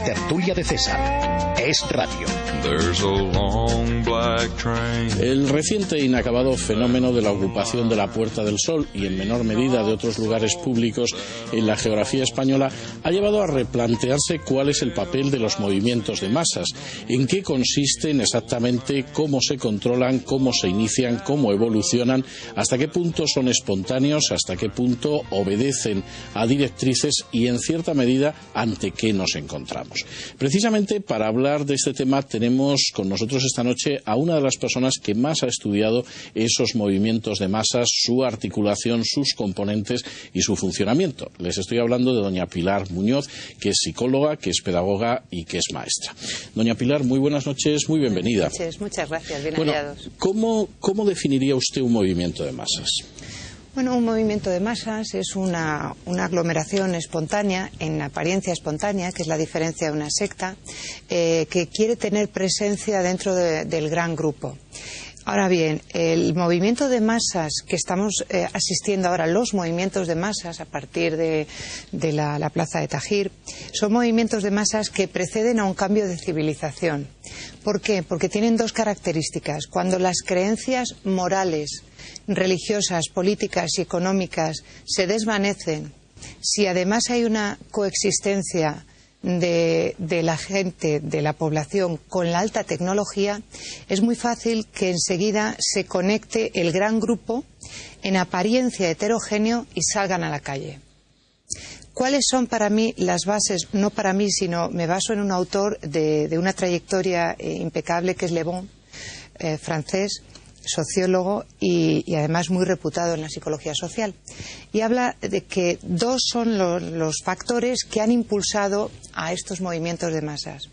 La tertulia de César. Es radio. El reciente e inacabado fenómeno de la ocupación de la Puerta del Sol y en menor medida de otros lugares públicos en la geografía española ha llevado a replantearse cuál es el papel de los movimientos de masas, en qué consisten exactamente, cómo se controlan, cómo se inician, cómo evolucionan, hasta qué punto son espontáneos, hasta qué punto obedecen a directrices y en cierta medida ante qué nos encontramos. Precisamente para hablar de este tema tenemos con nosotros esta noche a una de las personas que más ha estudiado esos movimientos de masas, su articulación, sus componentes y su funcionamiento. Les estoy hablando de doña Pilar Muñoz, que es psicóloga, que es pedagoga y que es maestra. Doña Pilar, muy buenas noches, muy bienvenida. Buenas noches, muchas gracias, bien hallados. ¿Cómo definiría usted un movimiento de masas? Bueno, un movimiento de masas es una aglomeración espontánea, en apariencia espontánea, que es la diferencia de una secta, que quiere tener presencia dentro del gran grupo. Ahora bien, el movimiento de masas que estamos asistiendo ahora, los movimientos de masas a partir de la plaza de Tahrir, son movimientos de masas que preceden a un cambio de civilización. ¿Por qué? Porque tienen dos características. Cuando las creencias morales, religiosas, políticas y económicas se desvanecen, si además hay una coexistencia de la gente, de la población con la alta tecnología, es muy fácil que enseguida se conecte el gran grupo en apariencia heterogéneo y salgan a la calle. ¿Cuáles son para mí las bases? No para mí, sino me baso en un autor de una trayectoria impecable que es Le Bon, francés, sociólogo y además muy reputado en la psicología social. Y habla de que dos son los factores que han impulsado a estos movimientos de masas.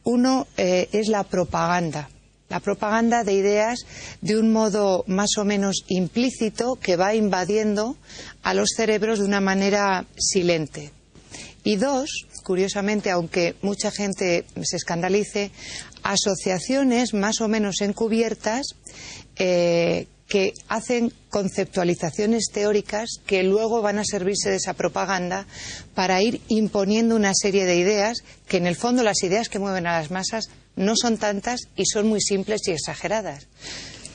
Uno es la propaganda de ideas de un modo más o menos implícito que va invadiendo a los cerebros de una manera silente. Y dos, curiosamente, aunque mucha gente se escandalice, asociaciones más o menos encubiertas que hacen conceptualizaciones teóricas que luego van a servirse de esa propaganda para ir imponiendo una serie de ideas que en el fondo las ideas que mueven a las masas no son tantas y son muy simples y exageradas.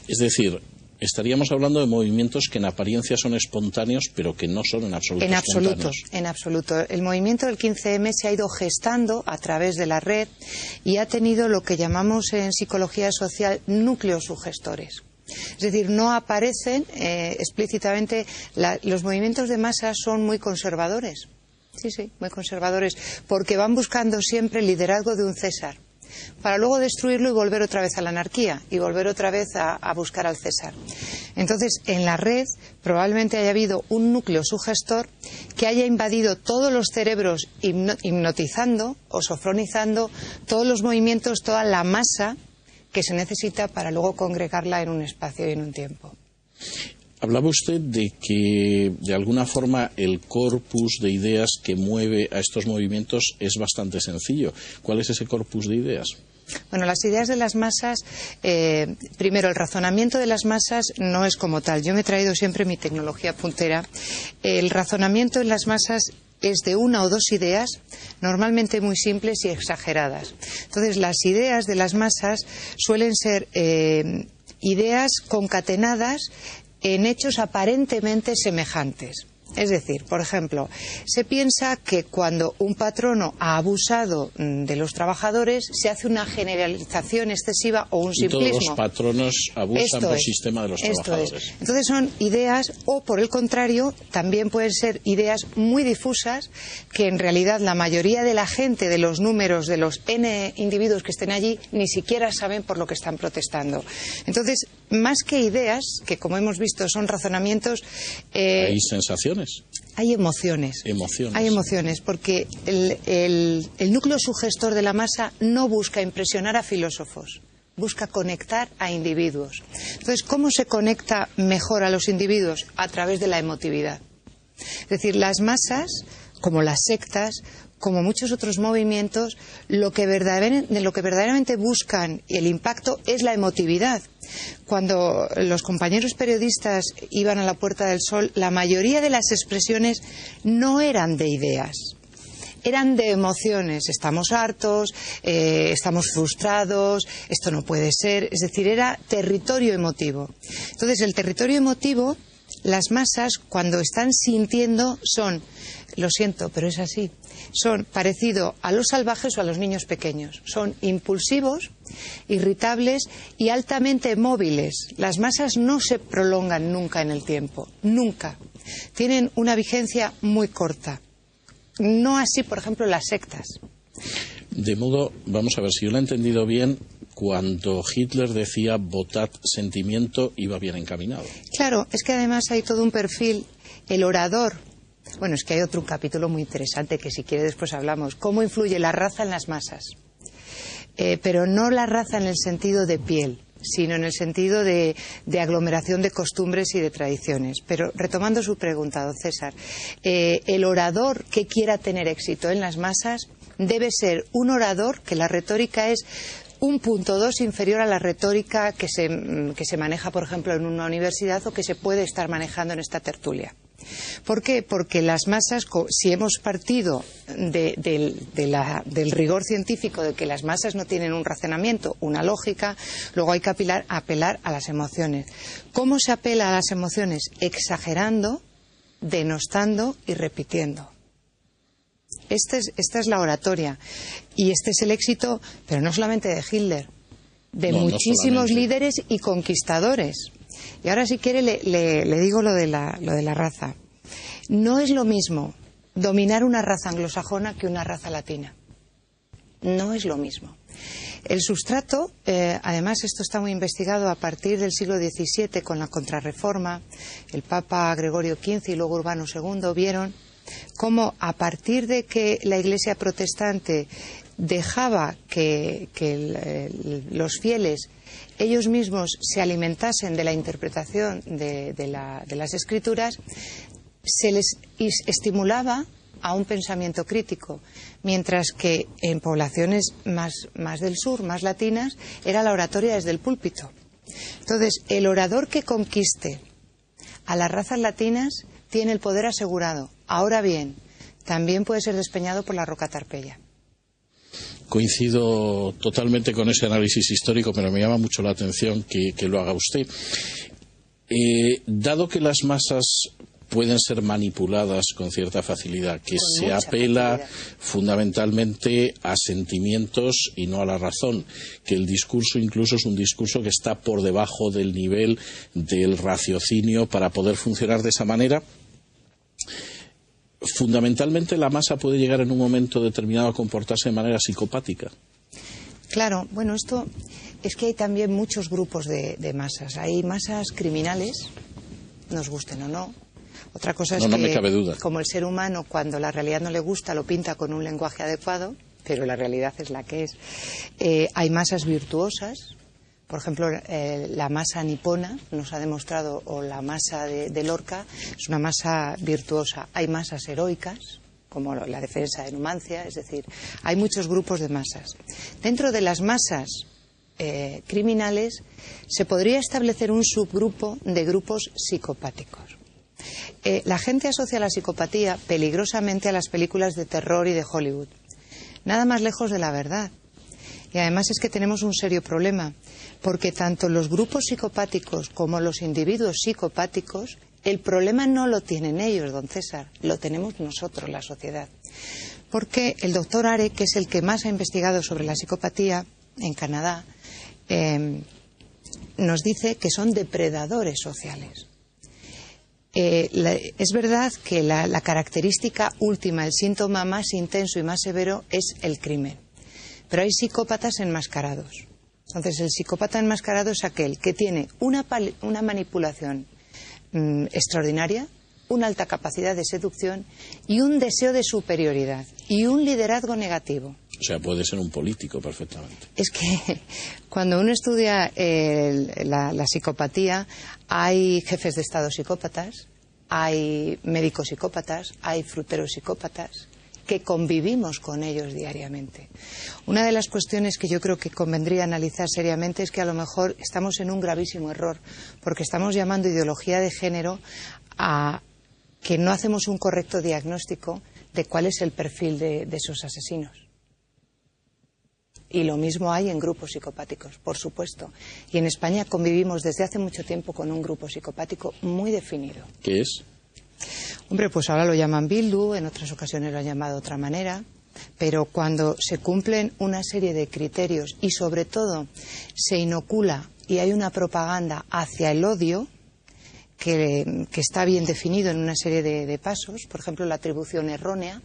Es decir, estaríamos hablando de movimientos que en apariencia son espontáneos, pero que no son en absoluto espontáneos. En absoluto. El movimiento del 15M se ha ido gestando a través de la red y ha tenido lo que llamamos en psicología social núcleos sugestores. Es decir, no aparecen explícitamente. Los movimientos de masa son muy conservadores. Sí, muy conservadores, porque van buscando siempre el liderazgo de un César, para luego destruirlo y volver otra vez a la anarquía y volver otra vez a buscar al César. Entonces, en la red probablemente haya habido un núcleo sugestor que haya invadido todos los cerebros, hipnotizando o sofronizando todos los movimientos, toda la masa que se necesita para luego congregarla en un espacio y en un tiempo. Hablaba usted de que, de alguna forma, el corpus de ideas que mueve a estos movimientos es bastante sencillo. ¿Cuál es ese corpus de ideas? Bueno, las ideas de las masas, primero, el razonamiento de las masas no es como tal. Yo me he traído siempre mi tecnología puntera. El razonamiento en las masas es de una o dos ideas, normalmente muy simples y exageradas. Entonces, las ideas de las masas suelen ser ideas concatenadas en hechos aparentemente semejantes. Es decir, por ejemplo, se piensa que cuando un patrono ha abusado de los trabajadores se hace una generalización excesiva o un simplismo. Y todos los patronos abusan por sistema de los trabajadores. Entonces son ideas, o por el contrario, también pueden ser ideas muy difusas que en realidad la mayoría de la gente, de los números, de los N individuos que estén allí, ni siquiera saben por lo que están protestando. Entonces, más que ideas, que como hemos visto son razonamientos... hay sensaciones. Hay emociones. Hay emociones, porque el núcleo sugestor de la masa no busca impresionar a filósofos, busca conectar a individuos. Entonces, ¿cómo se conecta mejor a los individuos? A través de la emotividad. Es decir, las masas, como las sectas, como muchos otros movimientos, lo que verdaderamente buscan y el impacto es la emotividad. Cuando los compañeros periodistas iban a la Puerta del Sol, la mayoría de las expresiones no eran de ideas, eran de emociones. Estamos hartos, estamos frustrados, esto no puede ser. Es decir, era territorio emotivo. Entonces, el territorio emotivo, las masas, cuando están sintiendo, son, lo siento, pero es así, son parecidos a los salvajes o a los niños pequeños. Son impulsivos, irritables y altamente móviles. Las masas no se prolongan nunca en el tiempo, nunca. Tienen una vigencia muy corta. No así, por ejemplo, las sectas. De modo, vamos a ver, si yo lo he entendido bien, cuando Hitler decía votad sentimiento, iba bien encaminado. Claro, es que además hay todo un perfil, el orador. Bueno, es que hay otro capítulo muy interesante que si quiere después hablamos. ¿Cómo influye la raza en las masas? Pero no la raza en el sentido de piel, sino en el sentido de aglomeración de costumbres y de tradiciones. Pero retomando su pregunta, don César, el orador que quiera tener éxito en las masas debe ser un orador que la retórica es 1.2 inferior a la retórica que se maneja, por ejemplo, en una universidad o que se puede estar manejando en esta tertulia. ¿Por qué? Porque las masas, si hemos partido del rigor científico de que las masas no tienen un razonamiento, una lógica, luego hay que apelar a las emociones. ¿Cómo se apela a las emociones? Exagerando, denostando y repitiendo. Esta es la oratoria. Y este es el éxito, pero no solamente de Hitler, de muchísimos líderes y conquistadores. Y ahora, si quiere, le digo lo de la raza. No es lo mismo dominar una raza anglosajona que una raza latina. No es lo mismo. El sustrato, además, esto está muy investigado a partir del siglo XVII con la Contrarreforma. El Papa Gregorio XV y luego Urbano II vieron cómo, a partir de que la Iglesia protestante dejaba que los fieles ellos mismos se alimentasen de la interpretación de las Escrituras, se les estimulaba a un pensamiento crítico, mientras que en poblaciones más del sur, más latinas, era la oratoria desde el púlpito. Entonces, el orador que conquiste a las razas latinas tiene el poder asegurado. Ahora bien, también puede ser despeñado por la roca Tarpeya. Coincido totalmente con ese análisis histórico, pero me llama mucho la atención que lo haga usted. Dado que las masas pueden ser manipuladas con cierta facilidad, que se apela fundamentalmente a sentimientos y no a la razón, que el discurso incluso es un discurso que está por debajo del nivel del raciocinio para poder funcionar de esa manera, fundamentalmente la masa puede llegar en un momento determinado a comportarse de manera psicopática. Claro, bueno, esto es que hay también muchos grupos de masas. Hay masas criminales, nos gusten o no. Otra cosa es no que, me cabe duda, como el ser humano, cuando la realidad no le gusta, lo pinta con un lenguaje adecuado, pero la realidad es la que es. Hay masas virtuosas. Por ejemplo, la masa nipona nos ha demostrado, o la masa de Lorca, es una masa virtuosa. Hay masas heroicas, como la defensa de Numancia, es decir, hay muchos grupos de masas. Dentro de las masas criminales se podría establecer un subgrupo de grupos psicopáticos. La gente asocia la psicopatía peligrosamente a las películas de terror y de Hollywood. Nada más lejos de la verdad. Y además es que tenemos un serio problema, porque tanto los grupos psicopáticos como los individuos psicopáticos, el problema no lo tienen ellos, don César, lo tenemos nosotros, la sociedad. Porque el doctor Are, que es el que más ha investigado sobre la psicopatía en Canadá, nos dice que son depredadores sociales. Es verdad que la característica última, el síntoma más intenso y más severo es el crimen. Pero hay psicópatas enmascarados. Entonces, el psicópata enmascarado es aquel que tiene una manipulación extraordinaria, una alta capacidad de seducción y un deseo de superioridad y un liderazgo negativo. O sea, puede ser un político perfectamente. Es que cuando uno estudia la psicopatía, hay jefes de Estado psicópatas, hay médicos psicópatas, hay fruteros psicópatas, que convivimos con ellos diariamente. Una de las cuestiones que yo creo que convendría analizar seriamente es que a lo mejor estamos en un gravísimo error, porque estamos llamando ideología de género a que no hacemos un correcto diagnóstico de cuál es el perfil de esos asesinos. Y lo mismo hay en grupos psicopáticos, por supuesto. Y en España convivimos desde hace mucho tiempo con un grupo psicopático muy definido. ¿Qué es? Hombre, pues ahora lo llaman Bildu, en otras ocasiones lo han llamado de otra manera, pero cuando se cumplen una serie de criterios y sobre todo se inocula y hay una propaganda hacia el odio que está bien definido en una serie de pasos, por ejemplo, la atribución errónea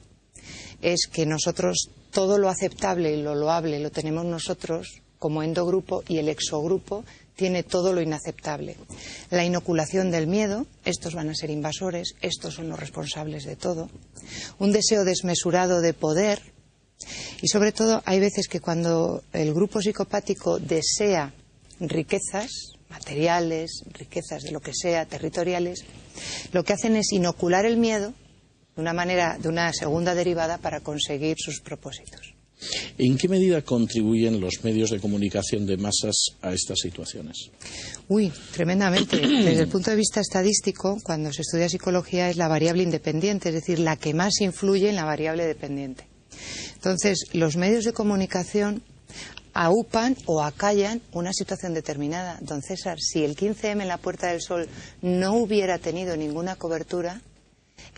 es que nosotros todo lo aceptable y lo loable lo tenemos nosotros como endogrupo y el exogrupo tiene todo lo inaceptable. La inoculación del miedo, estos van a ser invasores, estos son los responsables de todo. Un deseo desmesurado de poder y sobre todo hay veces que cuando el grupo psicopático desea riquezas materiales, riquezas de lo que sea, territoriales, lo que hacen es inocular el miedo de una segunda derivada para conseguir sus propósitos. ¿En qué medida contribuyen los medios de comunicación de masas a estas situaciones? Uy, tremendamente. Desde el punto de vista estadístico, cuando se estudia psicología es la variable independiente, es decir, la que más influye en la variable dependiente. Entonces, los medios de comunicación aupan o acallan una situación determinada. Don César, si el 15M en la Puerta del Sol no hubiera tenido ninguna cobertura,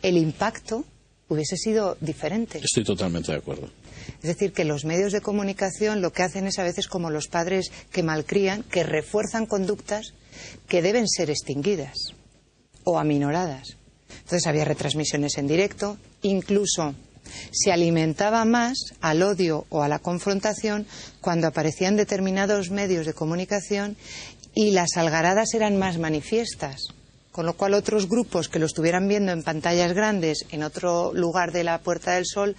el impacto hubiese sido diferente. Estoy totalmente de acuerdo. Es decir, que los medios de comunicación lo que hacen es a veces como los padres que malcrían, que refuerzan conductas que deben ser extinguidas o aminoradas. Entonces había retransmisiones en directo, incluso se alimentaba más al odio o a la confrontación cuando aparecían determinados medios de comunicación y las algaradas eran más manifiestas. Con lo cual otros grupos que lo estuvieran viendo en pantallas grandes en otro lugar de la Puerta del Sol,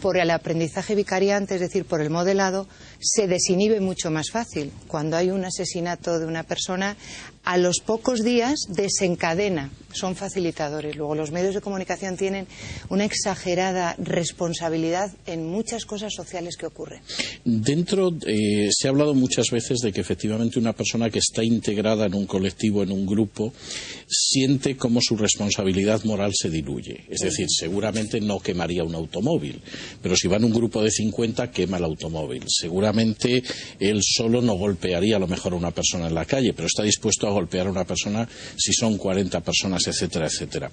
por el aprendizaje vicariante, es decir, por el modelado, se desinhibe mucho más fácil. Cuando hay un asesinato de una persona, a los pocos días desencadena, son facilitadores. Luego los medios de comunicación tienen una exagerada responsabilidad en muchas cosas sociales que ocurren. Se ha hablado muchas veces de que efectivamente una persona que está integrada en un colectivo, en un grupo, siente como su responsabilidad moral se diluye. Es decir, seguramente no quemaría un automóvil, pero si va en un grupo de 50, quema el automóvil. Seguramente él solo no golpearía a lo mejor a una persona en la calle, pero está dispuesto a golpear a una persona si son 40 personas, etcétera, etcétera.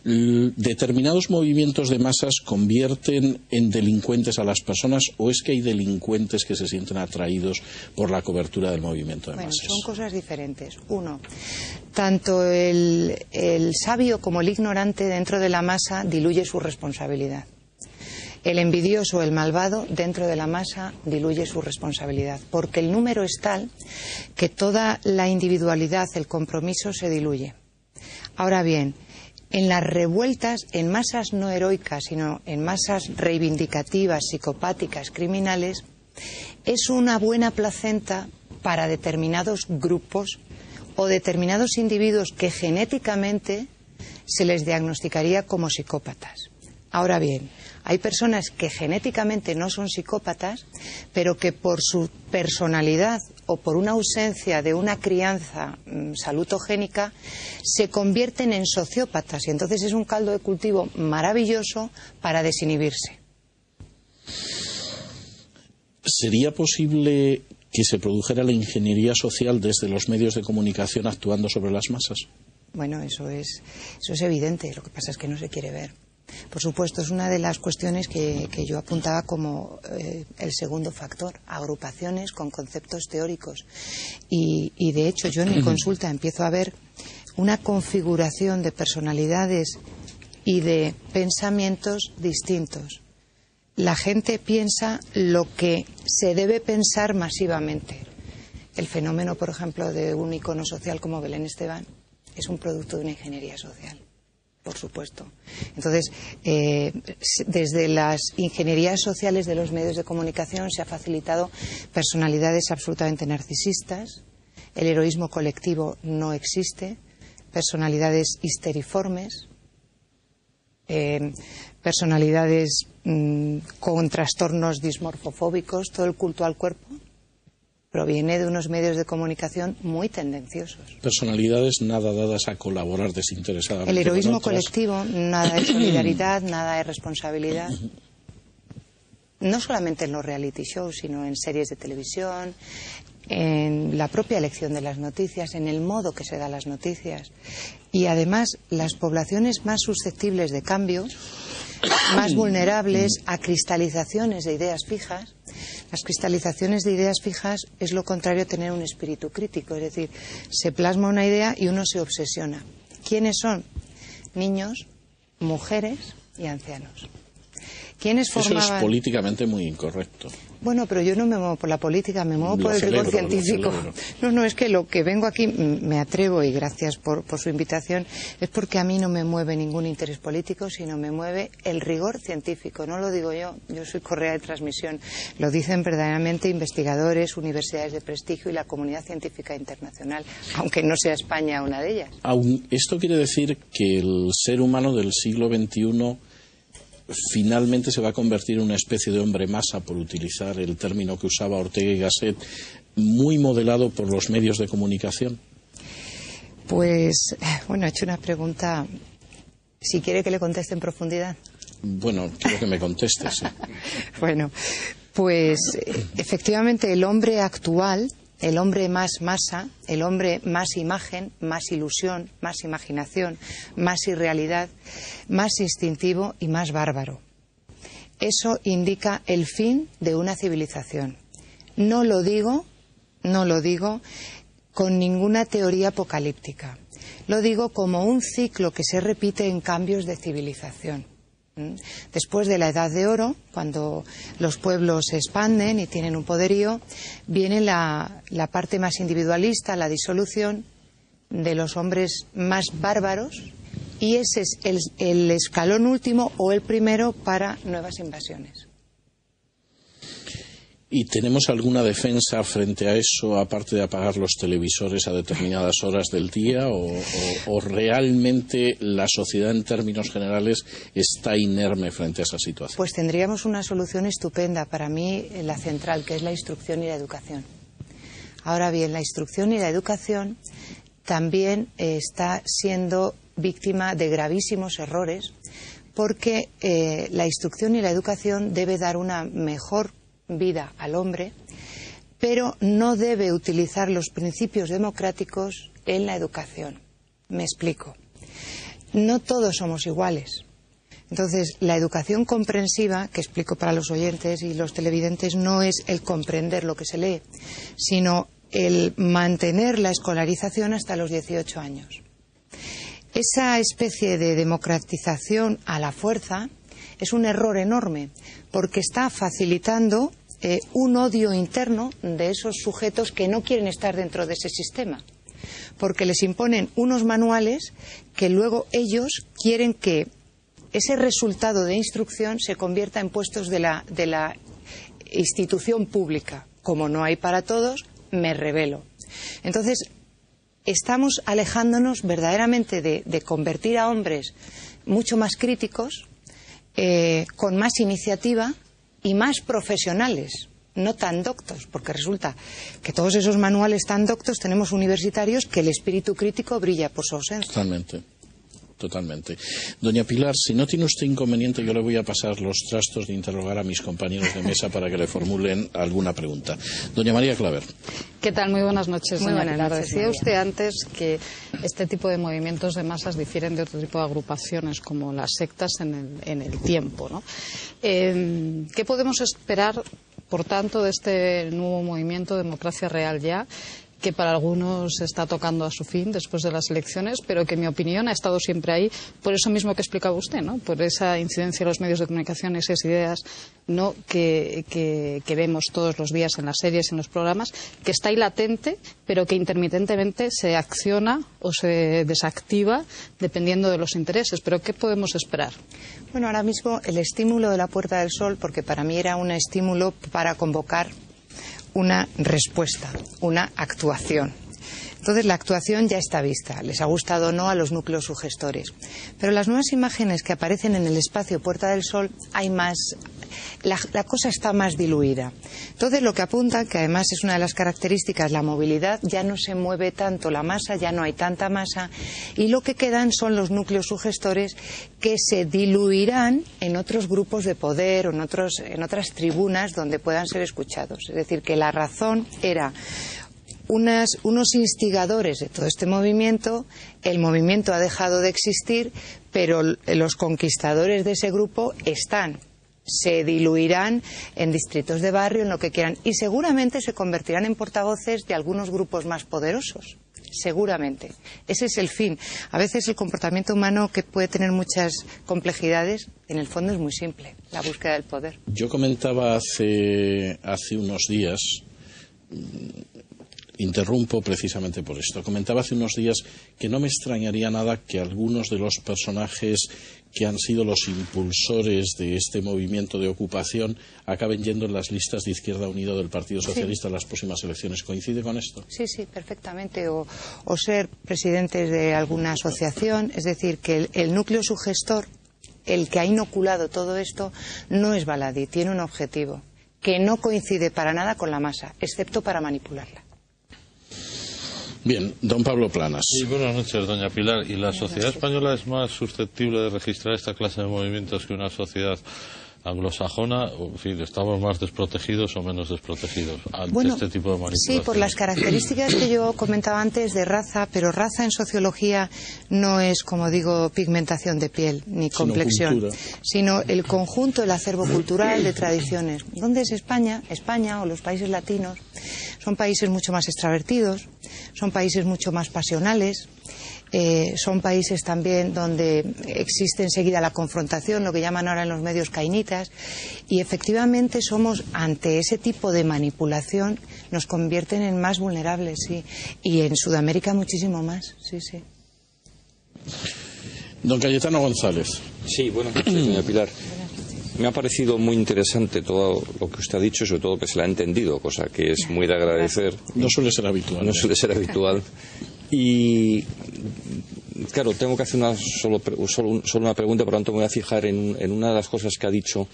¿Determinados movimientos de masas convierten en delincuentes a las personas o es que hay delincuentes que se sienten atraídos por la cobertura del movimiento de masas? Son cosas diferentes. Uno, tanto el sabio como el ignorante dentro de la masa diluye su responsabilidad. El envidioso o el malvado dentro de la masa diluye su responsabilidad, porque el número es tal que toda la individualidad, el compromiso se diluye. Ahora bien, en las revueltas, en masas no heroicas, sino en masas reivindicativas, psicopáticas, criminales, es una buena placenta para determinados grupos o determinados individuos que genéticamente se les diagnosticaría como psicópatas. Ahora bien, hay personas que genéticamente no son psicópatas, pero que por su personalidad o por una ausencia de una crianza salutogénica se convierten en sociópatas y entonces es un caldo de cultivo maravilloso para desinhibirse. ¿Sería posible que se produjera la ingeniería social desde los medios de comunicación actuando sobre las masas? Bueno, eso es evidente, lo que pasa es que no se quiere ver. Por supuesto, es una de las cuestiones que yo apuntaba como el segundo factor, agrupaciones con conceptos teóricos. Y de hecho yo en mi consulta empiezo a ver una configuración de personalidades y de pensamientos distintos. La gente piensa lo que se debe pensar masivamente. El fenómeno, por ejemplo, de un icono social como Belén Esteban es un producto de una ingeniería social. Por supuesto. Entonces, desde las ingenierías sociales de los medios de comunicación se ha facilitado personalidades absolutamente narcisistas, el heroísmo colectivo no existe, personalidades histeriformes, personalidades con trastornos dismorfofóbicos, todo el culto al cuerpo. proviene de unos medios de comunicación muy tendenciosos. Personalidades nada dadas a colaborar desinteresadamente. El heroísmo colectivo, nada de solidaridad, nada de responsabilidad. No solamente en los reality shows, sino en series de televisión, en la propia elección de las noticias, en el modo que se dan las noticias. Y además, las poblaciones más susceptibles de cambio, más vulnerables a cristalizaciones de ideas fijas. Las cristalizaciones de ideas fijas es lo contrario a tener un espíritu crítico, es decir, se plasma una idea y uno se obsesiona. ¿Quiénes son? Niños, mujeres y ancianos. ¿Quiénes formaban? Eso es políticamente muy incorrecto. Bueno, pero yo no me muevo por la política, me muevo por el rigor científico. No, es que lo que vengo aquí, me atrevo, y gracias por su invitación, es porque a mí no me mueve ningún interés político, sino me mueve el rigor científico. No lo digo yo soy correa de transmisión. Lo dicen verdaderamente investigadores, universidades de prestigio y la comunidad científica internacional, aunque no sea España una de ellas. Esto quiere decir que el ser humano del siglo XXI finalmente se va a convertir en una especie de hombre masa, por utilizar el término que usaba Ortega y Gasset, muy modelado por los medios de comunicación. Pues, bueno, ha hecho una pregunta. Si quiere que le conteste en profundidad. Bueno, quiero que me conteste, sí. Bueno, pues efectivamente el hombre actual, el hombre más masa, el hombre más imagen, más ilusión, más imaginación, más irrealidad, más instintivo y más bárbaro. Eso indica el fin de una civilización. No lo digo con ninguna teoría apocalíptica. Lo digo como un ciclo que se repite en cambios de civilización. Después de la Edad de Oro, cuando los pueblos se expanden y tienen un poderío, viene la parte más individualista, la disolución de los hombres más bárbaros, y ese es el escalón último o el primero para nuevas invasiones. ¿Y tenemos alguna defensa frente a eso, aparte de apagar los televisores a determinadas horas del día? ¿O realmente la sociedad, en términos generales, está inerme frente a esa situación? Pues tendríamos una solución estupenda, para mí la central, que es la instrucción y la educación. Ahora bien, la instrucción y la educación también está siendo víctima de gravísimos errores, porque la instrucción y la educación debe dar una mejor vida al hombre, pero no debe utilizar los principios democráticos en la educación. Me explico. No todos somos iguales. Entonces, la educación comprensiva, que explico para los oyentes y los televidentes, no es el comprender lo que se lee, sino el mantener la escolarización hasta los 18 años. Esa especie de democratización a la fuerza es un error enorme, porque está facilitando un odio interno de esos sujetos que no quieren estar dentro de ese sistema, porque les imponen unos manuales que luego ellos quieren que ese resultado de instrucción se convierta en puestos de la institución pública. Como no hay para todos, me rebelo. Entonces, estamos alejándonos verdaderamente de convertir a hombres mucho más críticos, con más iniciativa y más profesionales, no tan doctos, porque resulta que todos esos manuales tan doctos tenemos universitarios que el espíritu crítico brilla por su ausencia. Totalmente. Doña Pilar, si no tiene usted inconveniente, yo le voy a pasar los trastos de interrogar a mis compañeros de mesa para que le formulen alguna pregunta. Doña María Claver. ¿Qué tal? Muy buenas noches, Muy buenas noches, Decía María. usted antes que este tipo de movimientos de masas difieren de otro tipo de agrupaciones, como las sectas en el tiempo, ¿no? ¿Qué podemos esperar, por tanto, de este nuevo movimiento Democracia Real Ya, que para algunos está tocando a su fin después de las elecciones, pero que en mi opinión ha estado siempre ahí, por eso mismo que explicaba usted, ¿no? Por esa incidencia de los medios de comunicación, esas ideas, ¿no? que vemos todos los días en las series, en los programas, que está ahí latente, pero que intermitentemente se acciona o se desactiva dependiendo de los intereses. Pero ¿qué podemos esperar? Bueno, ahora mismo el estímulo de la Puerta del Sol, porque para mí era un estímulo para convocar una respuesta, una actuación. Entonces la actuación ya está vista, les ha gustado o no a los núcleos sugestores. Pero las nuevas imágenes que aparecen en el espacio Puerta del Sol, hay más la cosa está más diluida. Entonces, lo que apunta, que además es una de las características, la movilidad, ya no se mueve tanto la masa, ya no hay tanta masa, y lo que quedan son los núcleos sugestores que se diluirán en otros grupos de poder o en otras tribunas donde puedan ser escuchados. Es decir, que la razón era unos instigadores de todo este movimiento, el movimiento ha dejado de existir, pero los conquistadores de ese grupo se diluirán en distritos de barrio, en lo que quieran, y seguramente se convertirán en portavoces de algunos grupos más poderosos. Seguramente. Ese es el fin. A veces el comportamiento humano, que puede tener muchas complejidades, en el fondo es muy simple, la búsqueda del poder. Yo comentaba hace unos días, interrumpo precisamente por esto, comentaba hace unos días que no me extrañaría nada que algunos de los personajes que han sido los impulsores de este movimiento de ocupación acaben yendo en las listas de Izquierda Unida del Partido Socialista en las próximas elecciones. ¿Coincide con esto? Sí, perfectamente. O ser presidentes de alguna asociación. Es decir, que el núcleo sugestor, el que ha inoculado todo esto, no es baladí, tiene un objetivo que no coincide para nada con la masa, excepto para manipularla. Bien, don Pablo Planas. Sí, buenas noches, doña Pilar. ¿Y la sociedad española es más susceptible de registrar esta clase de movimientos que una sociedad anglosajona? En fin, ¿estamos más desprotegidos o menos desprotegidos ante este tipo de manipulación? Sí, por las características que yo comentaba antes de raza, pero raza en sociología no es, como digo, pigmentación de piel ni complexión, sino el conjunto, el acervo cultural de tradiciones. ¿Dónde es España? España o los países latinos son países mucho más extravertidos, son países mucho más pasionales. Son países también donde existe enseguida la confrontación, lo que llaman ahora en los medios cainitas, y efectivamente somos, ante ese tipo de manipulación, nos convierten en más vulnerables, sí, y en Sudamérica muchísimo más, sí. Don Cayetano González. Sí, buenas noches, doña Pilar. Me ha parecido muy interesante todo lo que usted ha dicho, sobre todo que se la ha entendido, cosa que es muy de agradecer. No suele ser habitual. No suele ser habitual. Y claro, tengo que hacer solo una pregunta, por lo tanto me voy a fijar en una de las cosas que ha dicho,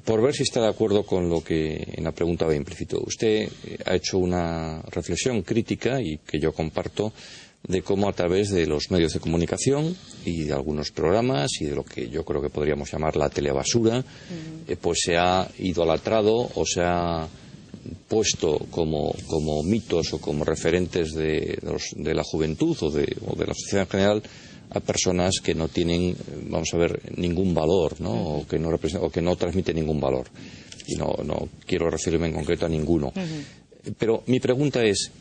por ver si está de acuerdo con lo que en la pregunta va implícito. Usted ha hecho una reflexión crítica y que yo comparto de cómo a través de los medios de comunicación y de algunos programas y de lo que yo creo que podríamos llamar la telebasura, pues se ha idolatrado o se ha puesto como mitos o como referentes de la juventud o de la sociedad en general a personas que no tienen, vamos a ver, ningún valor, ¿no? O que no transmiten ningún valor. Y no quiero referirme en concreto a ninguno. Pero mi pregunta es,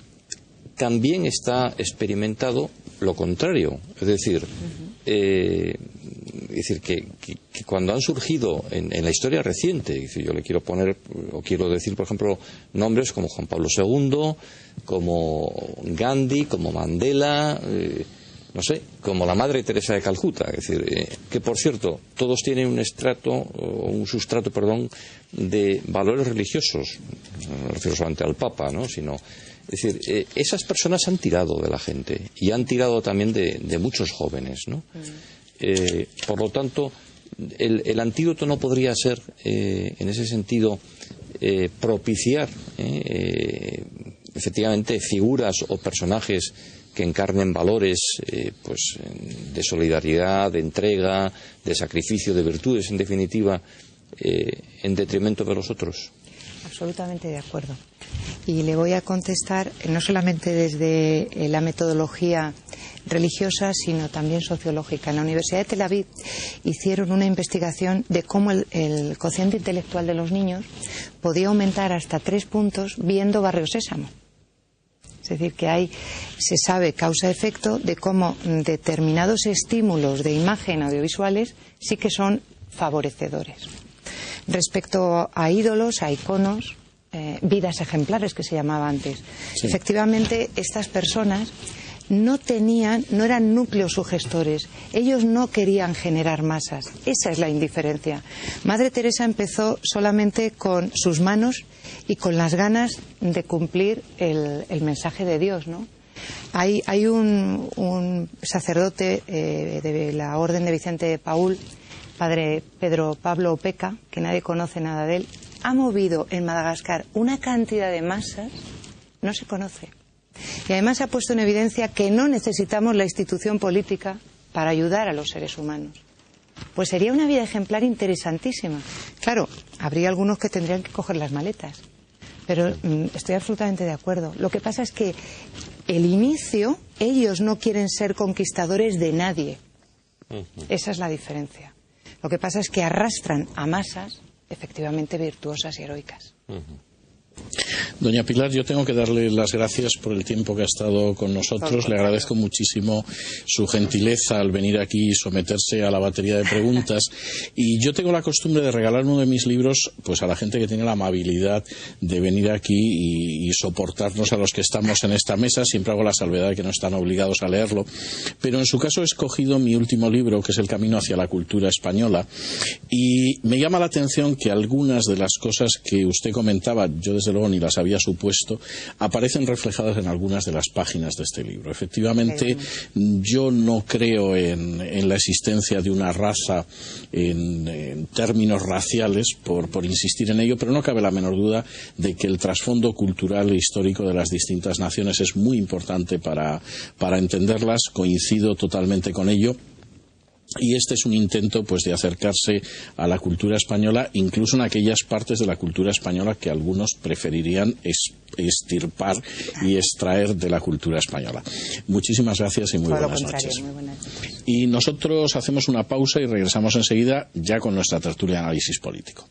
también está experimentado lo contrario, es decir, que cuando han surgido en la historia reciente, yo le quiero poner, o quiero decir, por ejemplo, nombres como Juan Pablo II, como Gandhi, como Mandela, no sé, como la Madre Teresa de Calcuta, es decir, que por cierto, todos tienen un sustrato, de valores religiosos, no me refiero solamente al Papa, ¿no? Sino, es decir, esas personas han tirado de la gente y han tirado también de muchos jóvenes, ¿no? Por lo tanto, el antídoto no podría ser, en ese sentido, propiciar efectivamente figuras o personajes que encarnen valores de solidaridad, de entrega, de sacrificio, de virtudes, en definitiva, en detrimento de los otros. Absolutamente de acuerdo. Y le voy a contestar no solamente desde la metodología religiosa, sino también sociológica. En la Universidad de Tel Aviv hicieron una investigación de cómo el cociente intelectual de los niños podía aumentar hasta 3 puntos viendo Barrio Sésamo. Es decir, que se sabe causa-efecto de cómo determinados estímulos de imagen audiovisuales sí que son favorecedores. Respecto a ídolos, a iconos, vidas ejemplares que se llamaba antes. Sí. Efectivamente, estas personas no eran núcleos sugestores. Ellos no querían generar masas. Esa es la indiferencia. Madre Teresa empezó solamente con sus manos y con las ganas de cumplir el mensaje de Dios, ¿no? Hay un sacerdote de la Orden de Vicente de Paúl padre Pedro Pablo Opeca, que nadie conoce nada de él, ha movido en Madagascar una cantidad de masas, no se conoce. Y además ha puesto en evidencia que no necesitamos la institución política para ayudar a los seres humanos. Pues sería una vida ejemplar interesantísima. Claro, habría algunos que tendrían que coger las maletas, pero estoy absolutamente de acuerdo. Lo que pasa es que el inicio, ellos no quieren ser conquistadores de nadie. Esa es la diferencia. Lo que pasa es que arrastran a masas efectivamente virtuosas y heroicas. Doña Pilar, yo tengo que darle las gracias por el tiempo que ha estado con nosotros. Le agradezco muchísimo su gentileza al venir aquí y someterse a la batería de preguntas. Y yo tengo la costumbre de regalar uno de mis libros pues a la gente que tiene la amabilidad de venir aquí y soportarnos a los que estamos en esta mesa. Siempre hago la salvedad de que no están obligados a leerlo. Pero en su caso he escogido mi último libro, que es El camino hacia la cultura española. Y me llama la atención que algunas de las cosas que usted comentaba, yo desde luego ni las había supuesto, aparecen reflejadas en algunas de las páginas de este libro. Efectivamente, yo no creo en la existencia de una raza en términos raciales, por insistir en ello, pero no cabe la menor duda de que el trasfondo cultural e histórico de las distintas naciones es muy importante para entenderlas. Coincido totalmente con ello. Y este es un intento pues de acercarse a la cultura española, incluso en aquellas partes de la cultura española que algunos preferirían extirpar y extraer de la cultura española. Muchísimas gracias y muy buenas noches. Y nosotros hacemos una pausa y regresamos enseguida ya con nuestra tertulia de análisis político.